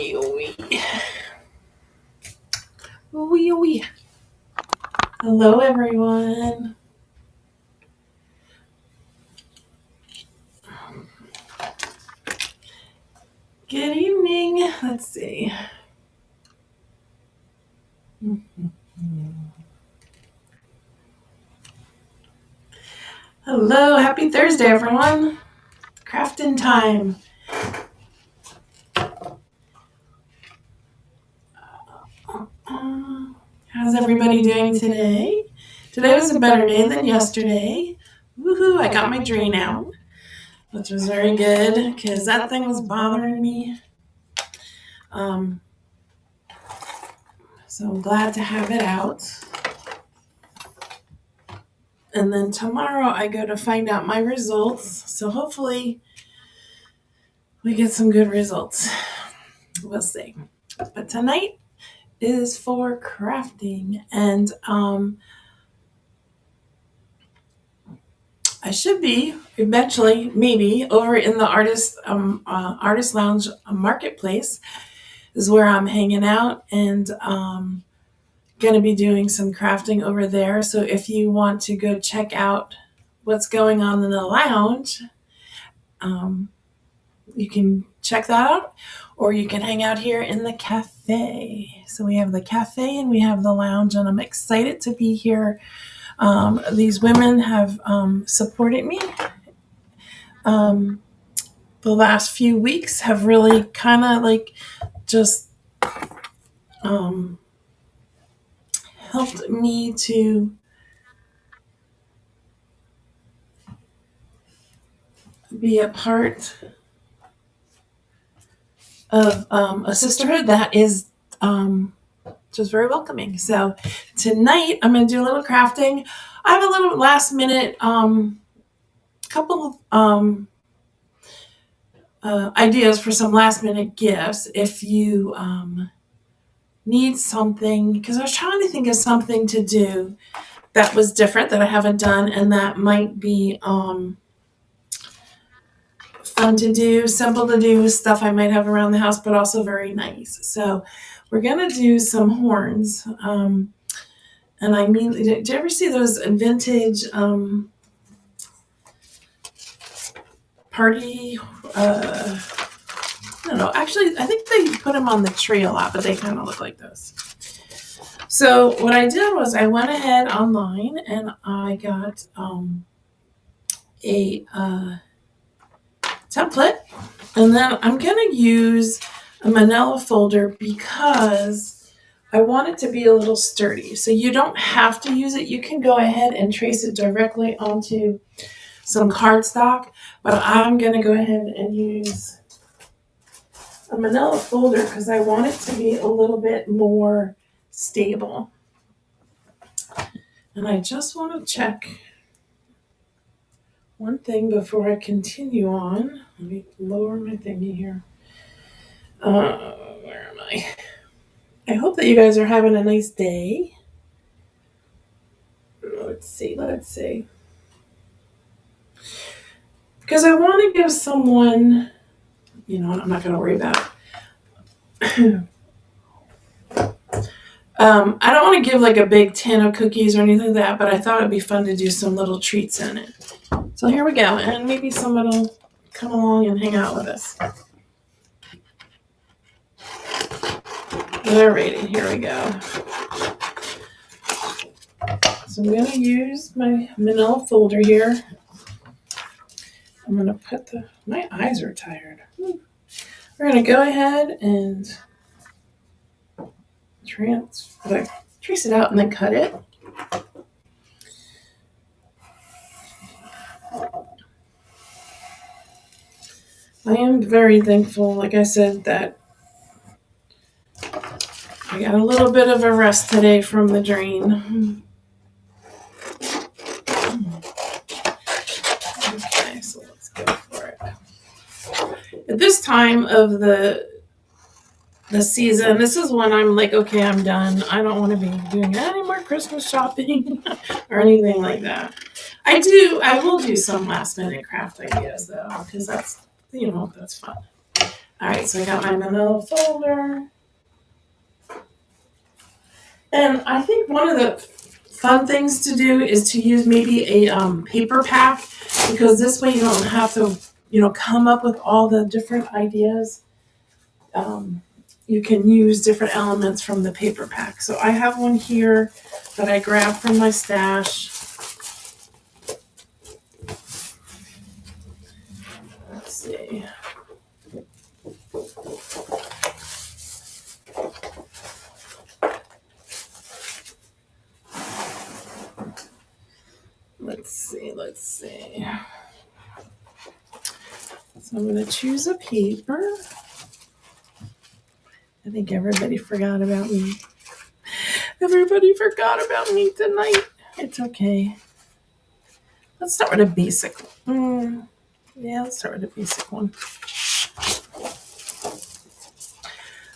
Wee, wee. Wee, wee. Hello, everyone. Good evening. Let's see. Hello, happy Thursday, everyone. Crafting time. How's everybody doing today? Today was a better day than yesterday. Woohoo, I got my drain out, which was very good because that thing was bothering me. So I'm glad to have it out. And then tomorrow I go to find out my results. So hopefully we get some good results. We'll see. But tonight is for crafting. And I should be eventually, maybe, over in the Artist Lounge Marketplace is where I'm hanging out. And going to be doing some crafting over there. So if you want to go check out what's going on in the lounge, you can check that out, or you can hang out here in the cafe. So we have the cafe and we have the lounge, and I'm excited to be here. These women have supported me. The last few weeks have really kind of like just helped me to be a part of a sisterhood that is just very welcoming. So tonight I'm going to do a little crafting. I have a little last minute couple of ideas for some last minute gifts if you need something, because I was trying to think of something to do that was different that I haven't done and that might be fun to do, simple to do, stuff I might have around the house, but also very nice. So we're going to do some horns. And I mean, did you ever see those vintage party? I don't know. Actually, I think they put them on the tree a lot, but they kind of look like this. So what I did was I went ahead online and I got a template, and then I'm going to use a manila folder because I want it to be a little sturdy. So you don't have to use it. You can go ahead and trace it directly onto some cardstock, but I'm going to go ahead and use a manila folder because I want it to be a little bit more stable. And I just want to check one thing before I continue on. Let me lower my thingy here. Where am I? I hope that you guys are having a nice day. Let's see. Because I want to give someone, I'm not going to worry about it. I don't want to give like a big tin of cookies or anything like that, but I thought it'd be fun to do some little treats in it. So here we go, and maybe someone will come along and hang out with us. Alrighty, here we go. So I'm going to use my manila folder here. I'm going to put my eyes are tired. We're going to go ahead and trace it out and then cut it. I am very thankful, like I said, that I got a little bit of a rest today from the drain. Okay, so let's go for it. At this time of the season, this is when I'm like, okay, I'm done. I don't want to be doing any more Christmas shopping or anything like that. I will do some last minute craft ideas though, because that's fun. All right, so I got my manila folder. And I think one of the fun things to do is to use maybe a paper pack, because this way you don't have to, come up with all the different ideas. You can use different elements from the paper pack. So I have one here that I grabbed from my stash. Let's see. Let's see. So I'm going to choose a paper. I think everybody forgot about me. Everybody forgot about me tonight. It's okay. Let's start with a basic one. Yeah, let's start with a basic one.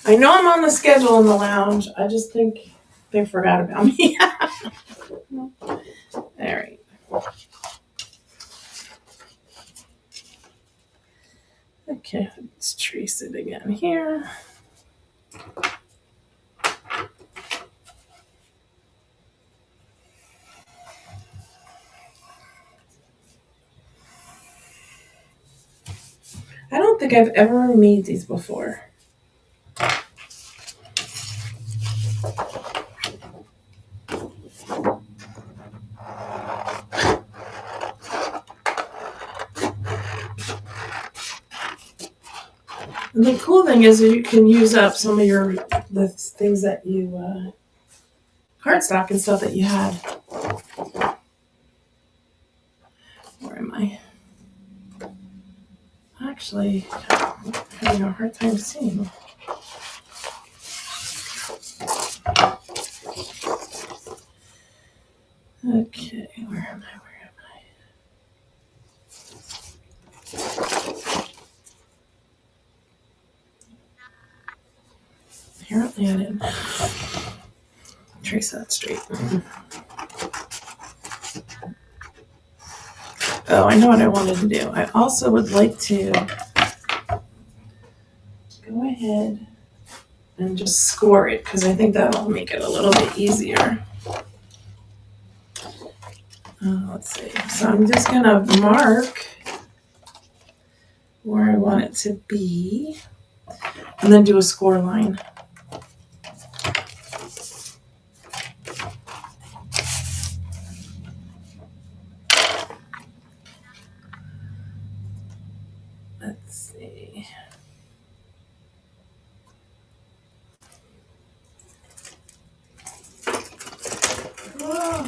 I know I'm on the schedule in the lounge. I just think they forgot about me. All right. Okay, let's trace it again here. I don't think I've ever made these before. And the cool thing is you can use up some of the things that you cardstock and stuff that you had. Where am I? Actually, I'm having a hard time seeing. Okay, where am I? Apparently I didn't trace that straight. Oh, I know what I wanted to do. I also would like to go ahead and just score it, because I think that'll make it a little bit easier. Let's see. So I'm just going to mark where I want it to be and then do a score line. Let's see. Whoa.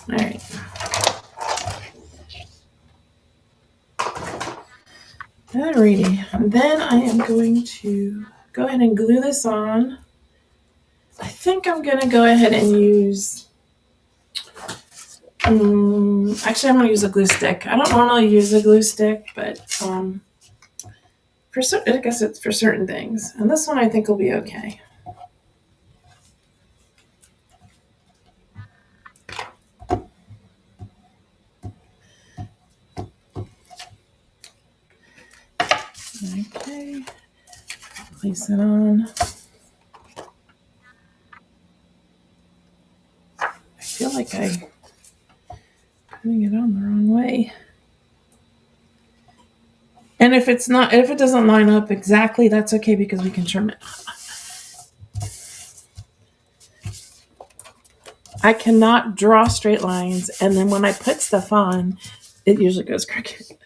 All right. Alrighty. Then I am going to go ahead and glue this on. I think I'm going to go ahead and use... actually, I'm going to use a glue stick. I don't normally use a glue stick, but I guess it's for certain things. And this one I think will be okay. Okay, place it on. I feel like I'm putting it on the wrong way. And if it doesn't line up exactly, that's okay, because we can trim it. I cannot draw straight lines, and then when I put stuff on, it usually goes crooked.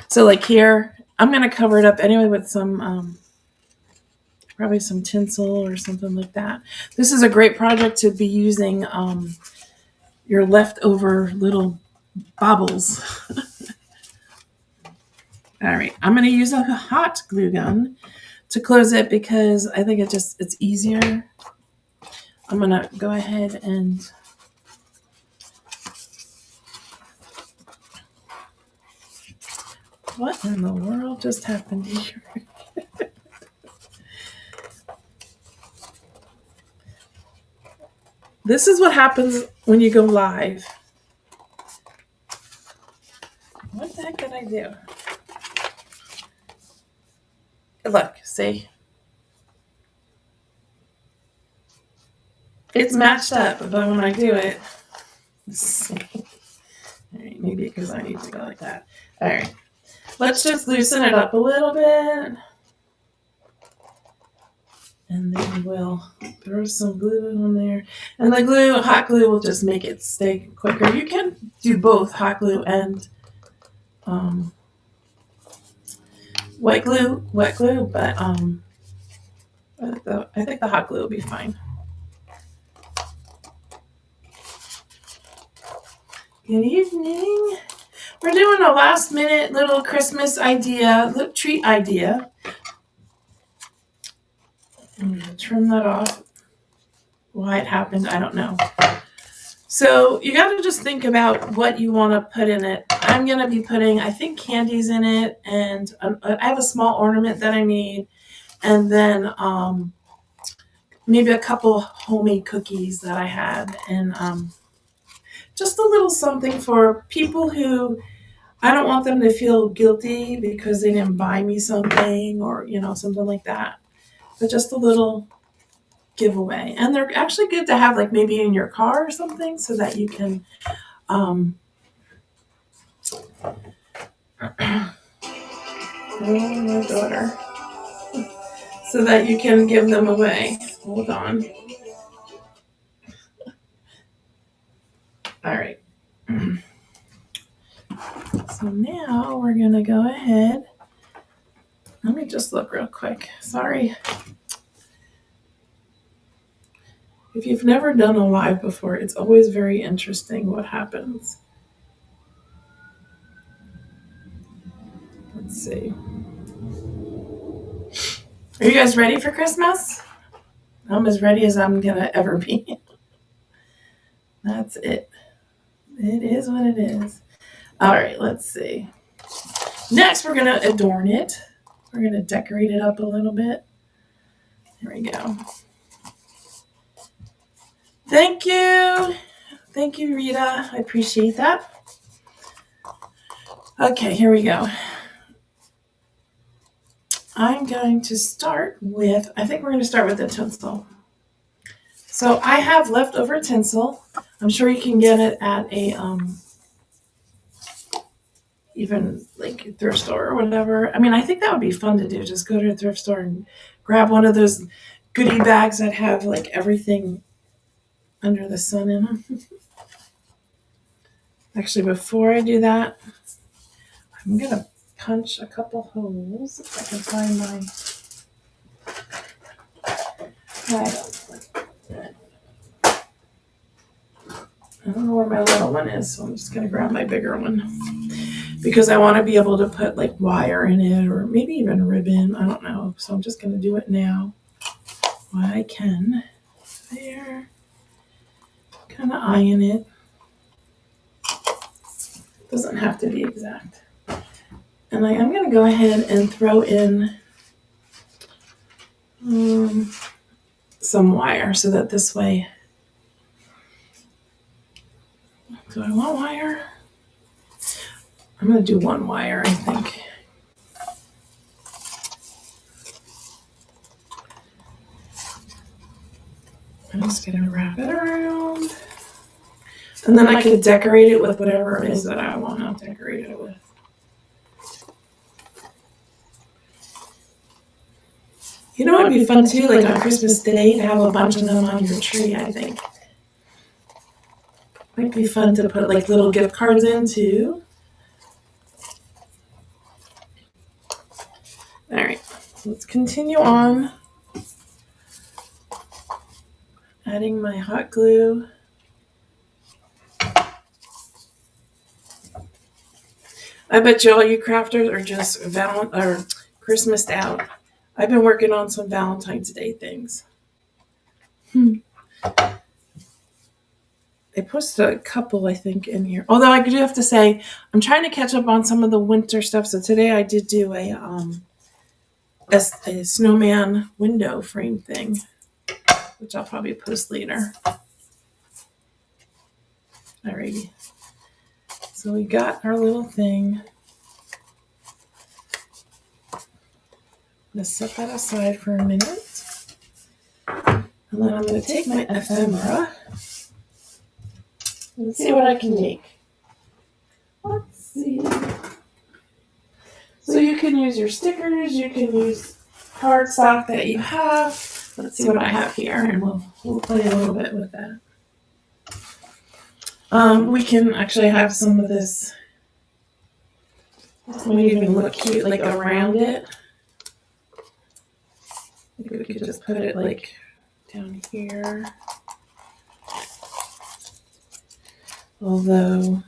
So like here, I'm going to cover it up anyway with some, probably some tinsel or something like that. This is a great project to be using your leftover little baubles. All right, I'm going to use a hot glue gun to close it, because I think it's easier. I'm going to go ahead and what in the world just happened here? This is what happens when you go live. What the heck did I do? Look, see? It's matched up, but when I do it, let's see. All right, maybe because I need to go like that. All right, let's just loosen it up a little bit. And then we'll throw some glue on there. And the glue, hot glue, will just make it stay quicker. You can do both hot glue and wet glue, but I think the hot glue will be fine. Good evening. We're doing a last minute little Christmas idea, little treat idea. I'm going to trim that off. Why it happened, I don't know. So you got to just think about what you want to put in it. I'm going to be putting, I think, candies in it, and I have a small ornament that I need, and then maybe a couple homemade cookies that I had, and just a little something for people who I don't want them to feel guilty because they didn't buy me something or, something like that. But just a little giveaway. And they're actually good to have like maybe in your car or something so that you can oh, my daughter. So that you can give them away. Hold on. All right. So now we're going to go ahead. Let me just look real quick. Sorry. If you've never done a live before, it's always very interesting what happens. Let's see. Are you guys ready for Christmas? I'm as ready as I'm going to ever be. That's it. It is what it is. All right, let's see. Next, we're going to adorn it. We're going to decorate it up a little bit. There we go. Thank you. Thank you, Rita. I appreciate that. Okay, here we go. I'm going to start with, I think we're going to start with the tinsel. So I have leftover tinsel. I'm sure you can get it at a, even like a thrift store or whatever. I mean, I think that would be fun to do. Just go to a thrift store and grab one of those goodie bags that have like everything under the sun in them. Actually, before I do that, I'm going to punch a couple holes if I can find my, I don't know where my little one is, so I'm just going to grab my bigger one because I want to be able to put like wire in it or maybe even ribbon. I don't know. So I'm just going to do it now while I can. There. Kind of eyeing it. Doesn't have to be exact. And I am going to go ahead and throw in some wire so that this way. Do I want wire? I'm going to do one wire, I think. I'm just going to wrap it around. And then I could decorate it with whatever it is that I want to decorate it with. You know what would be fun too, like on Christmas Day, to have a bunch of them on your tree, I think. Might be fun to put like little gift cards in too. All right, let's continue on. Adding my hot glue. I bet you all you crafters are just Christmased out. I've been working on some Valentine's Day things. I posted a couple, I think, in here. Although I do have to say, I'm trying to catch up on some of the winter stuff. So today I did do a snowman window frame thing, which I'll probably post later. Alrighty. So we got our little thing. I'm going to set that aside for a minute. And then I'm going to take my ephemera and see what I can make. Let's see. So you can use your stickers, you can use cardstock that you have. Let's see what I have here, and we'll play a little bit with that. We can actually have some of this. This might even look cute, like around it. Maybe we could just put it like down here. Although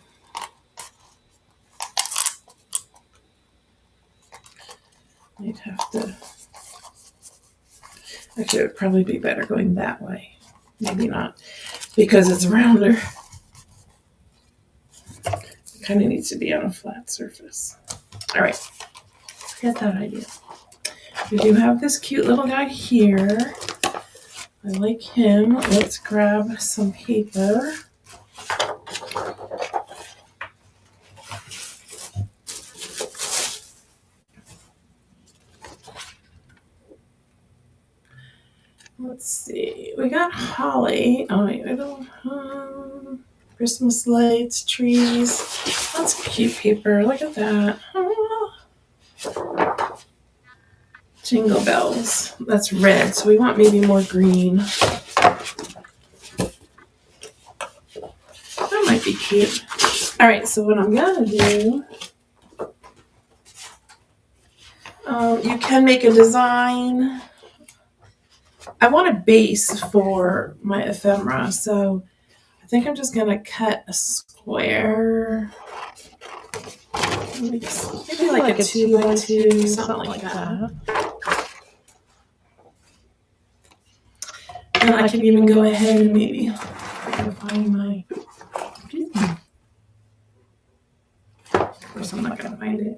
I'd have to. Actually, it would probably be better going that way. Maybe not, because it's rounder. It kind of needs to be on a flat surface. All right, forget that idea. We do have this cute little guy here. I like him. Let's grab some paper. Let's see. We got holly. Oh, wait, I don't. Christmas lights, trees. That's cute paper. Look at that. Jingle bells. That's red, so we want maybe more green. That might be cute. All right, so what I'm gonna do, you can make a design. I want a base for my ephemera, so I think I'm just gonna cut a square. Maybe like a 2x2, something like that. And I can even go ahead and maybe find my. Of course, I'm not gonna find it.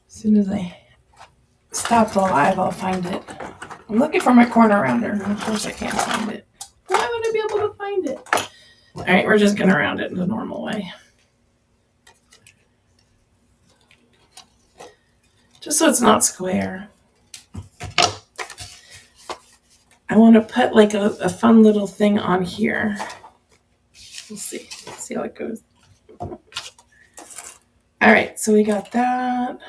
As soon as I stop the live, I'll find it. I'm looking for my corner rounder, and of course I can't find it. Why would I be able to find it? All right, we're just gonna round it in the normal way. Just so it's not square. I want to put like a fun little thing on here. We'll see. See how it goes. All right, so we got that.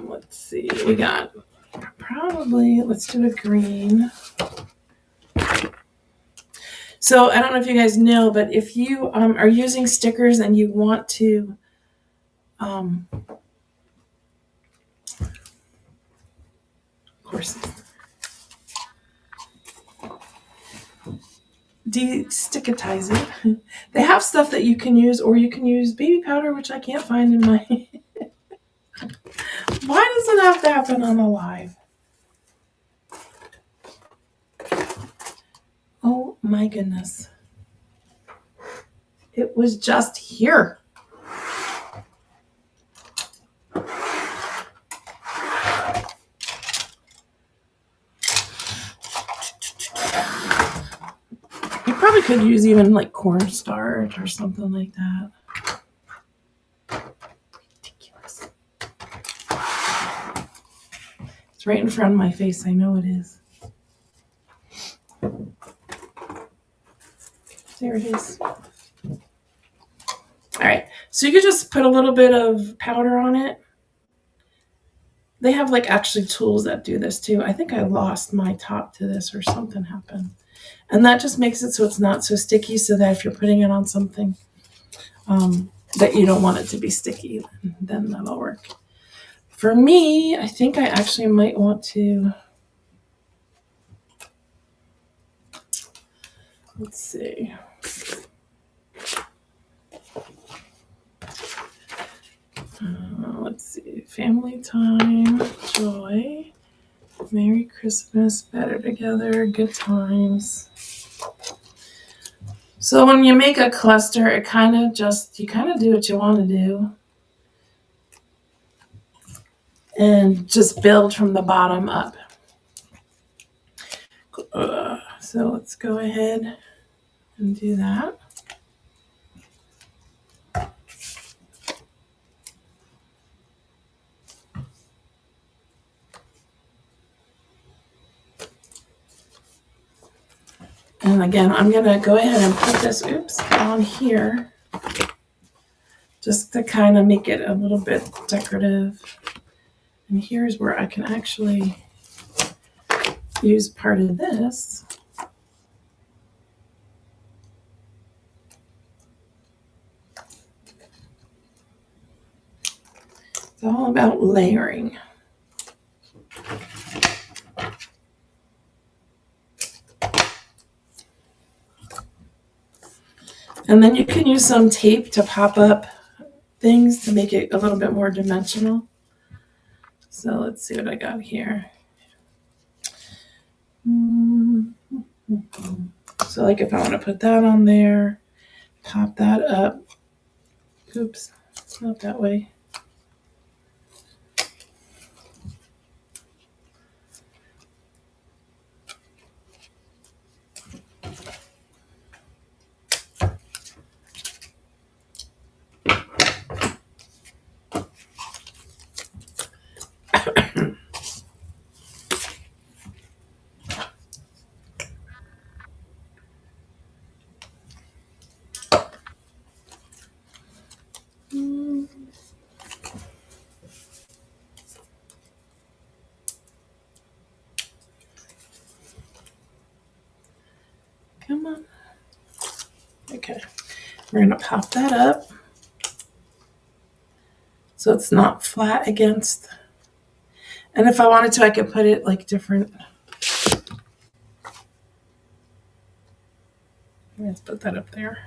Let's see. We got probably, let's do a green. So I don't know if you guys know, but if you are using stickers and you want to of course, de-stickitize it. They have stuff that you can use, or you can use baby powder, which I can't find in my. Why does it have to happen on a live? Oh my goodness. It was just here. You probably could use even like cornstarch or something like that. Ridiculous. It's right in front of my face. I know it is. There it is. All right. So you could just put a little bit of powder on it. They have like actually tools that do this too. I think I lost my top to this or something happened. And that just makes it so it's not so sticky, so that if you're putting it on something that you don't want it to be sticky, then that'll work. For me, I think I actually might want to, let's see. Let's see. Family time, joy, Merry Christmas, better together, good times. So when you make a cluster, it kind of you kind of do what you want to do and just build from the bottom up. So let's go ahead and do that. And again, I'm going to go ahead and put this, on here just to kind of make it a little bit decorative. And here's where I can actually use part of this. It's all about layering. And then you can use some tape to pop up things to make it a little bit more dimensional. So let's see what I got here. So like if I want to put that on there, pop that up. Oops, it's not that way. Come on. Okay, we're going to pop that up so it's not flat against. And if I wanted to, I could put it like different. Let's put that up there.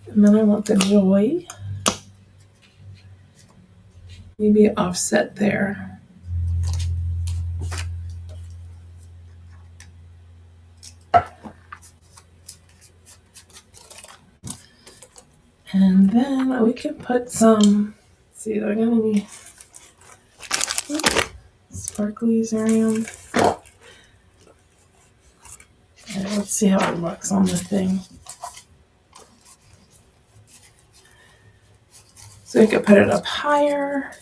And then I want the joy. Maybe offset there. And then we can put some, let's see, I'm going to need sparklies around. And let's see how it looks on the thing. So you could put it up higher.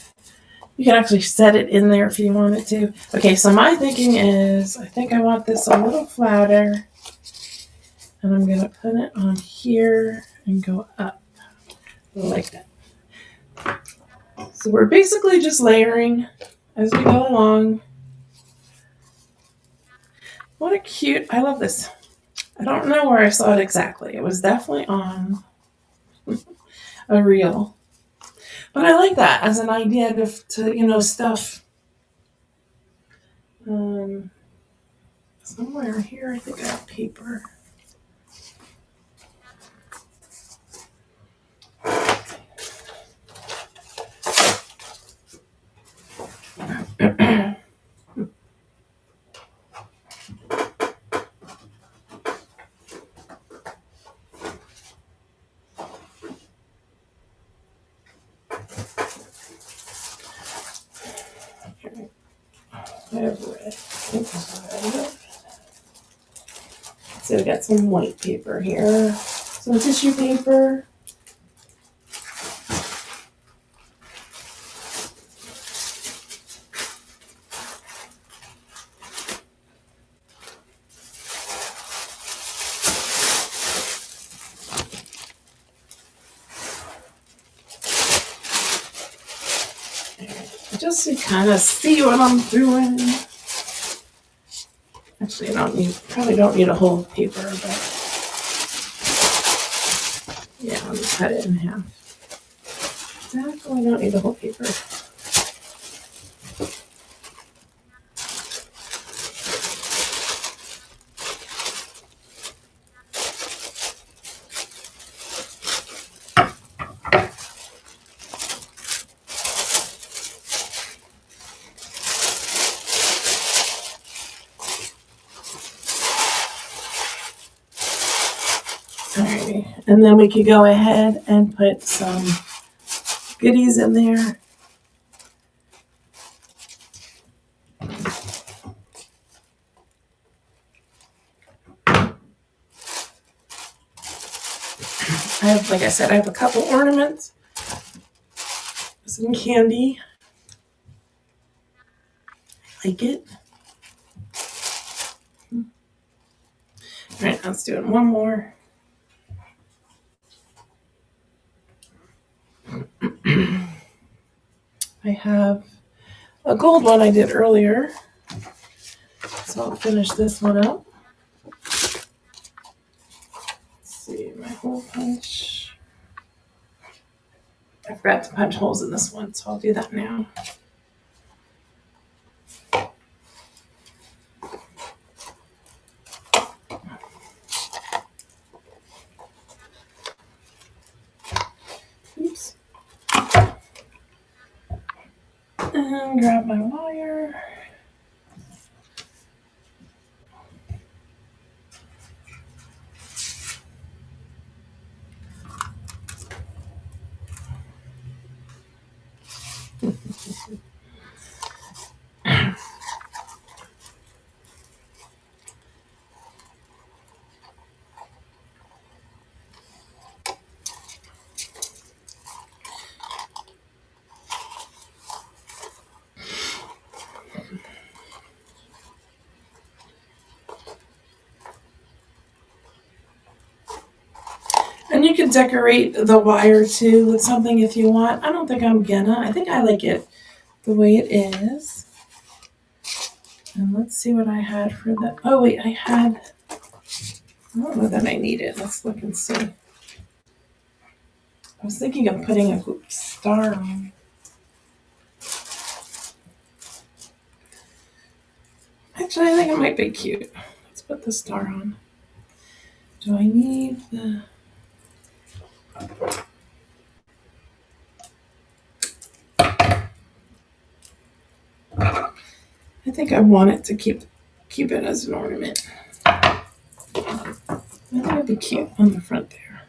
You can actually set it in there if you wanted to. Okay, so my thinking is, I think I want this a little flatter. And I'm going to put it on here and go up like that. So we're basically just layering as we go along. What a cute, I love this. I don't know where I saw it exactly. It was definitely on a reel. But I like that as an idea to stuff. Somewhere here, I think I have paper. So we got some white paper here, some tissue paper. Just to kind of see what I'm doing. Actually, probably don't need a whole paper, but yeah, I'll just cut it in half. Definitely don't need the whole paper. Alrighty, and then we could go ahead and put some goodies in there. I have, like I said, I have a couple ornaments, some candy. Like it. All right, let's do it one more. I have a gold one I did earlier. So I'll finish this one up. Let's see, my hole punch. I forgot to punch holes in this one, so I'll do that now. Oops. And grab my wire. And you can decorate the wire too with something if you want. I don't think I'm gonna. I think I like it the way it is. And let's see what I had for that. Oh wait, I don't know that I need it. Let's look and see. I was thinking of putting a star on. Actually, I think it might be cute. Let's put the star on. Do I need the... I think I want it to keep it as an ornament. I think it'd be cute on the front there.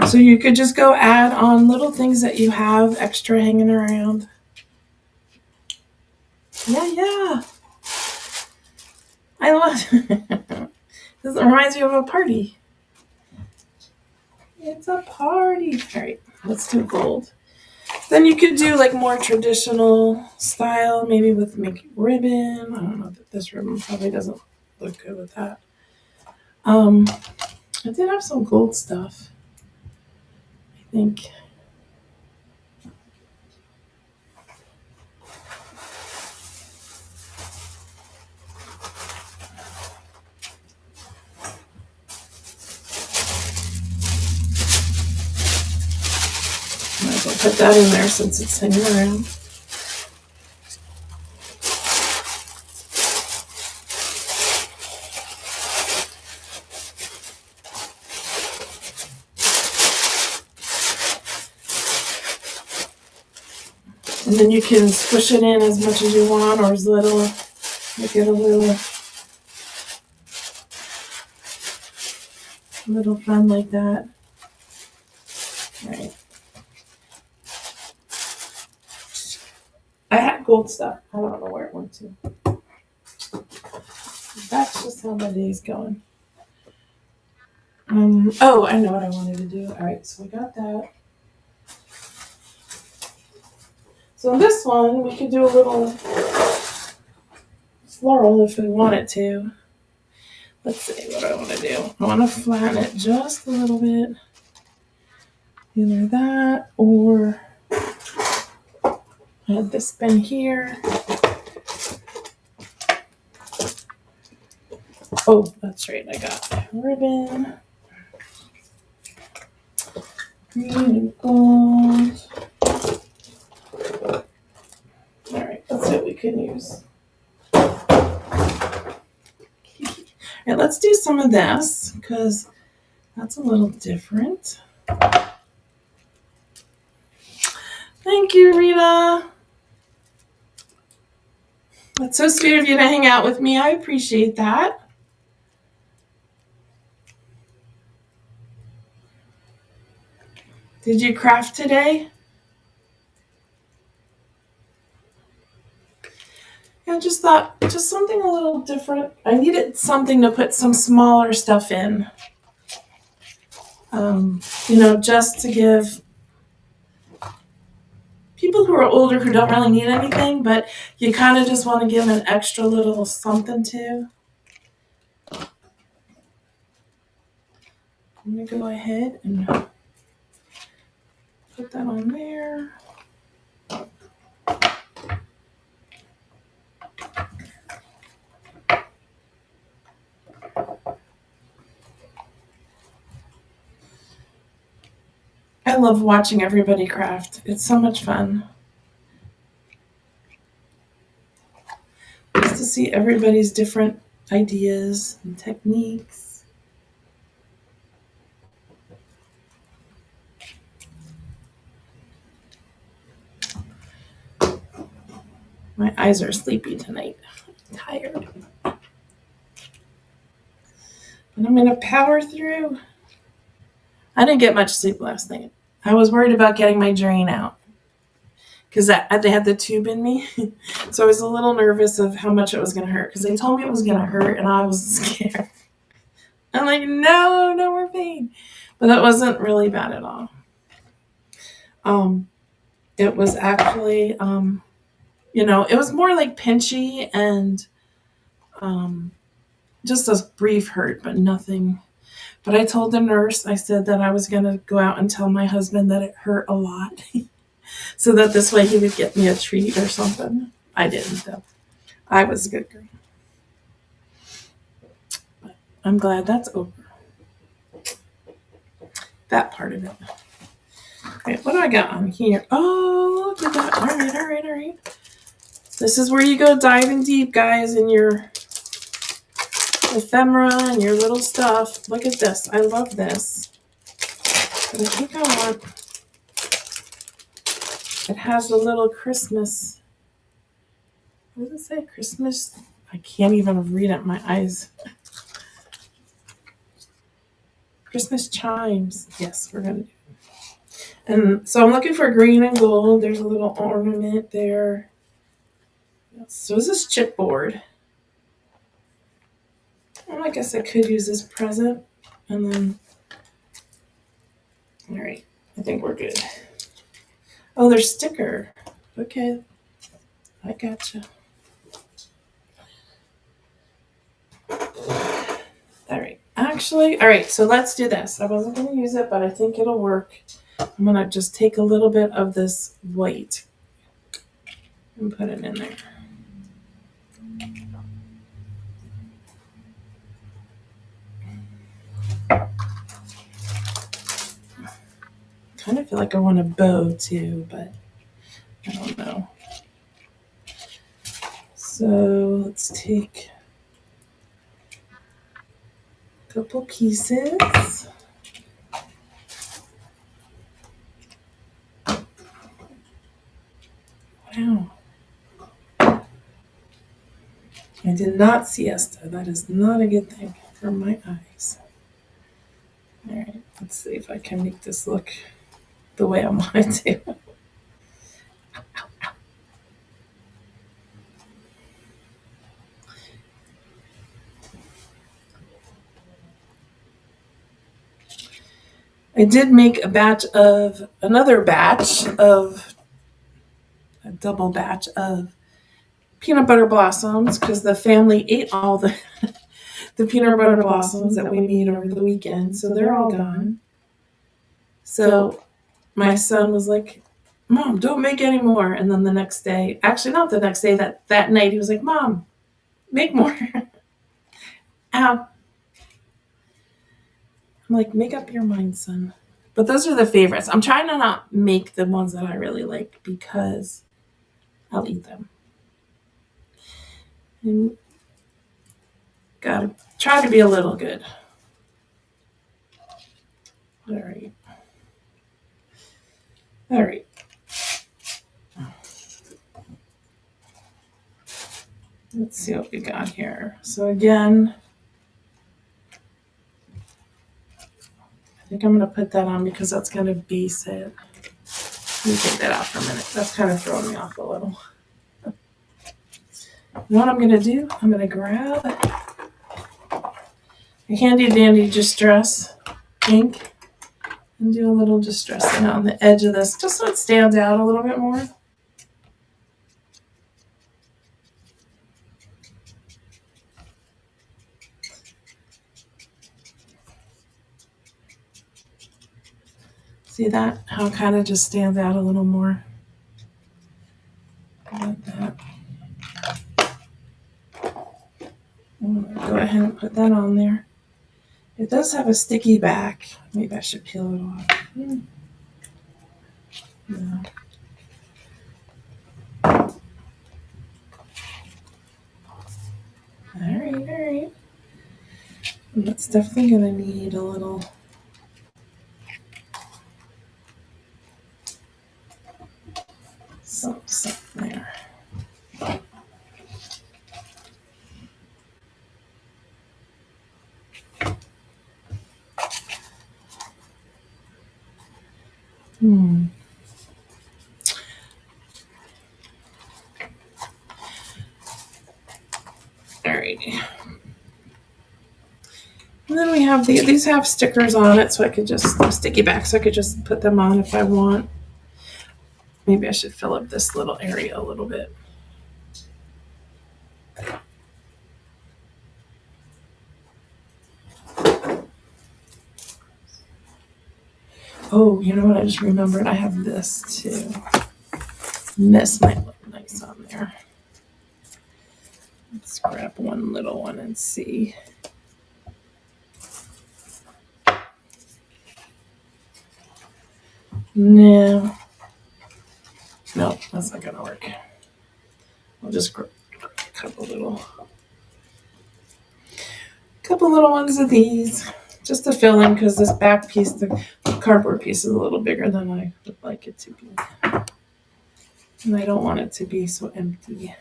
So you could just go add on little things that you have extra hanging around. Yeah. I love it. This reminds me of a party. It's a party. All right, let's do gold. Then you could do like more traditional style, maybe with ribbon. I don't know, this ribbon probably doesn't look good with that. I did have some gold stuff, I think. Might as well put that in there since it's hanging around. And then you can squish it in as much as you want or as little. Make it a little fun like that. All right. I had gold stuff. I don't know where it went to. That's just how my day's going. Oh, I know what I wanted to do. All right, so we got that. So this one, we could do a little floral if we wanted to. Let's see what I want to do. I want to flatten it just a little bit. Either that or I had this bin here. Oh, that's right. I got ribbon. Green and gold. All right, that's what we can use. All right, let's do some of this because that's a little different. Thank you, Rita. That's so sweet of you to hang out with me. I appreciate that. Did you craft today? I just thought just something a little different. I needed something to put some smaller stuff in. Just to give people who are older who don't really need anything, but you kind of just want to give an extra little something to. I'm going to go ahead and put that on there. I love watching everybody craft. It's so much fun. Just to see everybody's different ideas and techniques. My eyes are sleepy tonight. I'm tired. But I'm going to power through. I didn't get much sleep last night. I was worried about getting my drain out because they had the tube in me. So I was a little nervous of how much it was going to hurt because they told me it was going to hurt and I was scared. I'm like, no more pain. But that wasn't really bad at all. It was actually, it was more like pinchy and just a brief hurt, but nothing. But I told the nurse, I said that I was going to go out and tell my husband that it hurt a lot so that this way he would get me a treat or something. I didn't, though. I was a good girl. But I'm glad that's over. That part of it. Okay, what do I got on here? Oh, look at that. All right. This is where you go diving deep, guys, in your ephemera and your little stuff. Look at this. I love this. But I think I want... It has a little Christmas. What does it say? Christmas? I can't even read it. My eyes. Christmas chimes. Yes, we're going to do it. And so I'm looking for green and gold. There's a little ornament there. So is this chipboard. Well, I guess I could use this present. And then, all right, I think we're good. Oh, there's sticker. Okay, I gotcha. All right, actually, all right, so let's do this. I wasn't going to use it, but I think it'll work. I'm going to just take a little bit of this white and put it in there. Kind of feel like I want a bow too, but I don't know. So let's take a couple pieces. Wow. I did not siesta. That is not a good thing for my eyes. All right, let's see if I can make this look the way I want it to. I did make a double batch of peanut butter blossoms because the family ate all the peanut butter blossoms that we made over the weekend. So they're all gone. So my son was like, Mom, don't make any more. And then the next day, actually not the next day, that night, he was like, Mom, make more. Ow. I'm like, make up your mind, son. But those are the favorites. I'm trying to not make the ones that I really like because I'll eat them. And gotta try to be a little good. All right. Let's see what we got here. So again, think I'm going to put that on because that's going to base it. Let me take that out for a minute. That's kind of throwing me off a little. What I'm going to do, I'm going to grab a handy dandy distress ink and do a little distressing on the edge of this just so it stands out a little bit more. See that? How it kind of just stands out a little more. Like that. I'm going to go ahead and put that on there. It does have a sticky back. Maybe I should peel it off. No. All right. And that's definitely going to need a little something there. Alrighty. And then we have these have stickers on it, so I could just sticky back, so I could just put them on if I want. Maybe I should fill up this little area a little bit. Oh, you know what? I just remembered I have this too. And this might look nice on there. Let's grab one little one and see. No, that's not gonna work. I'll just grab a couple little ones of these just to fill in, because this back piece, the cardboard piece, is a little bigger than I would like it to be. And I don't want it to be so empty.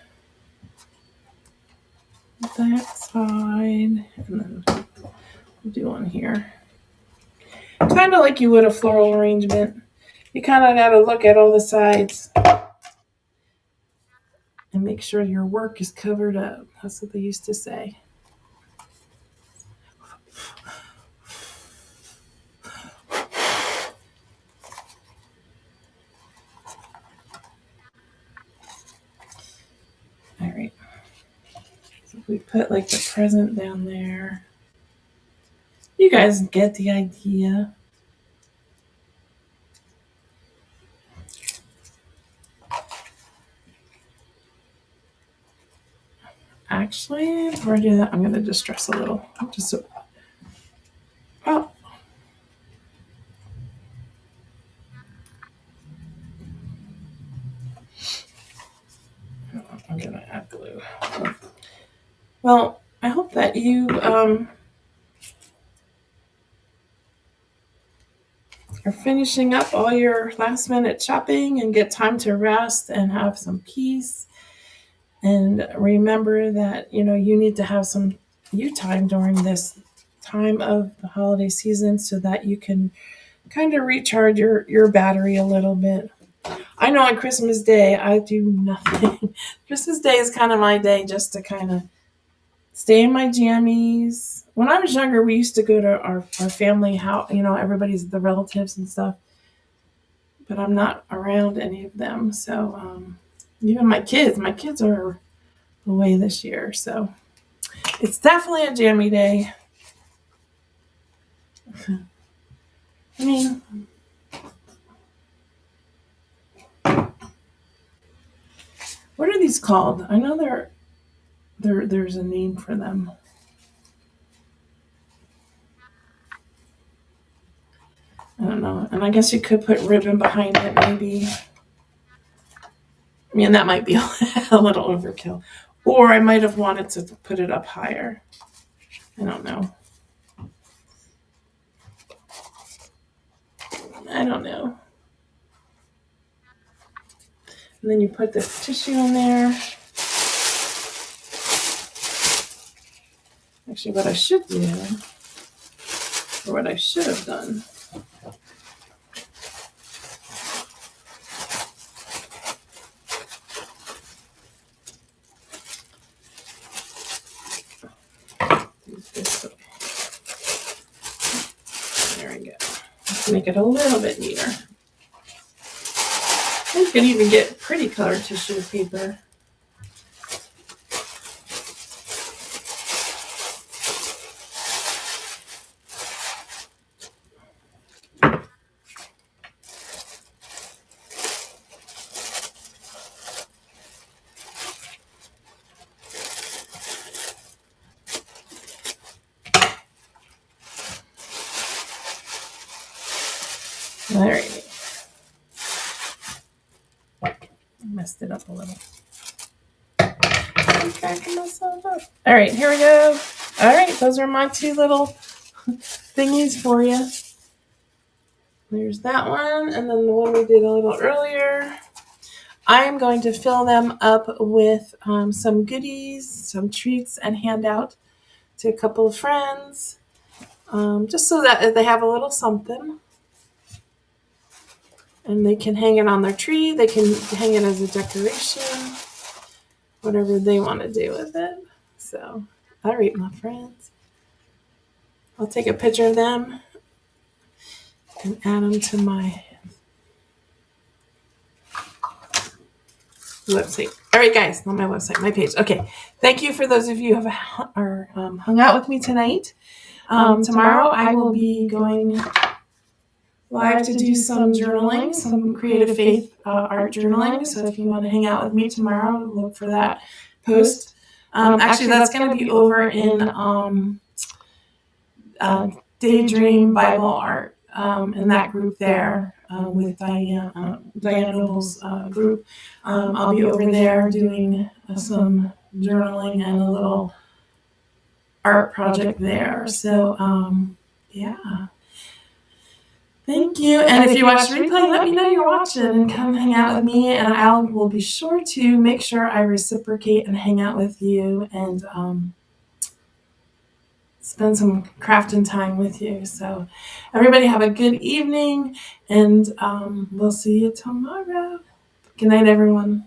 That side, and then we'll do one here. Kind of like you would a floral arrangement. You kind of got to look at all the sides and make sure your work is covered up. That's what they used to say. All right. So if we put like the present down there, you guys get the idea. Actually, before I do that, I'm going to distress a little. Just so, oh. I'm going to add glue. Well, I hope that you are finishing up all your last minute shopping and get time to rest and have some peace. And remember that, you need to have some you time during this time of the holiday season so that you can kind of recharge your battery a little bit. I know on Christmas Day, I do nothing. Christmas Day is kind of my day just to kind of stay in my jammies. When I was younger, we used to go to our family house, everybody's the relatives and stuff. But I'm not around any of them. So even my kids are away this year. So it's definitely a jammy day. I mean, what are these called? I know there's a name for them. I don't know. And I guess you could put ribbon behind it, maybe. I mean, that might be a little overkill. Or I might have wanted to put it up higher. I don't know. And then you put the tissue in there. Actually, what I should do, or what I should have done, This way. There we go. Let's make it a little bit neater. You can even get pretty colored tissue paper. Alrighty. Messed it up a little. I'm cracking myself up. Alright, here we go. Alright, those are my two little thingies for you. There's that one, and then the one we did a little earlier. I am going to fill them up with some goodies, some treats, and hand out to a couple of friends, just so that they have a little something. And they can hang it on their tree. They can hang it as a decoration, whatever they want to do with it. So, all right, my friends. I'll take a picture of them and add them to my website. All right, guys, not my website, my page. Okay, thank you for those of you who have hung out with me tonight. Tomorrow I will be going live to do some journaling, some creative faith art journaling. So if you want to hang out with me tomorrow, look for that post. Actually, that's going to be over in Daydream Bible Art in that group there with Diane Noble's group. I'll be over there doing some journaling and a little art project there. So, yeah. Thank you. And if you watch the replay, let me know you're watching and come hang out with me. And I will be sure to make sure I reciprocate and hang out with you and spend some crafting time with you. So everybody have a good evening, and we'll see you tomorrow. Good night, everyone.